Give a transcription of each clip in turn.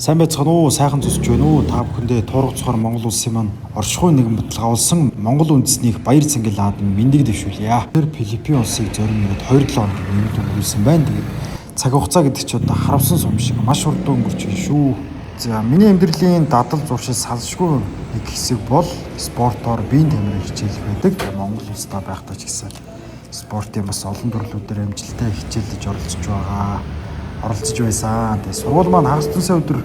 Сайн байцгаана уу, сайхан зүсч байна уу? Та бүхэндээ туурах цохор Монгол улсын маань оршихуй нэгэн баталгаа болсон Монгол үндэснийг баяр цангил аадан мэндийг дэвшүүлье. Тэр Филиппин улсыг зориулж 2-7 хоног нэмэлт өнгөрүүлсэн байна. Тэгээд цаг хугацаа гэдэг чинь одоо харавсан сум шиг маш хурдан өнгөрч байна шүү. За миний амьдралийн дадал зуршил салшгүй нэг хэсэг бол спортоор биеийн тамирын хичээл байдаг. Монгол улстай байхдаа ч гэсэн спортын бас олон төрлүүдээр амжилттай хичээлж оролцож байгаа. Оролцож байсан. Тэгээ сургууль маань хагас тусаа өдөр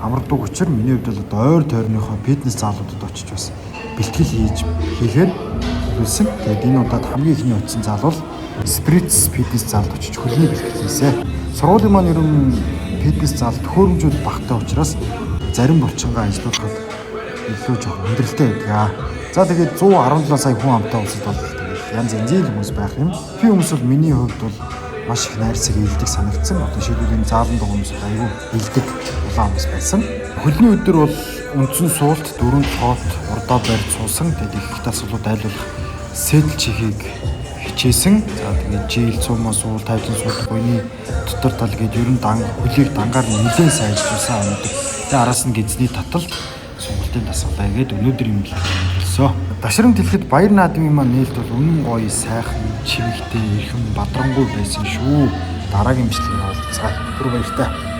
амардаг учраас миний хувьд л одоо ойр тойрныхоо фитнес залуудад очиж бас бэлтгэл хийхээр үлсэн. Тэгээд энэ удаад хамгийн ихний утсан зал бол Spritz фитнес залд очиж хөлний бэлтгэл хийсэн. Сургуулийн маань ер нь фитнес зал төхөөрөмжүүд багтай учраас зарим булчингаа ажиллуулахад илүү жоох хүндрэлтэй байдаг. За тэгээд 117 сая хүн амтай улсад бол тэгээд янз янзын хүмүүс байх юм. Би хүмүүс бол миний хувьд бол маш их найрсаг илдэг санагдсан. Одоо шийдвэлийн заалан дугуйс аюу илдэг улаан хүмүүс байсан. Хөлний өдөр бол үндсэн суулт 4 тоот урдаа барьж суусан. Тэгээд их асуулууд айлуулах сэтэл чихийг хичээсэн. За тэгээд жийл цуумаа суул тайван суулт буйны дотор тал гээд ер нь хөлийг дангаар нэлээд сайн ажиллуулсан өнөдөр. Тэгээд араас нь гизний таталт сонголтын дасгалаа гээд өнөөдөр юм хэлсэн. Дашрам дэлхэд баяр наадмын маань нээлт бол үнэн гоё, сайхан, чимэгтэй, эрхэм, бадрангуй байсан шүү. Дараагийн бичлэгээр уулзцгаая. Түр баяртай.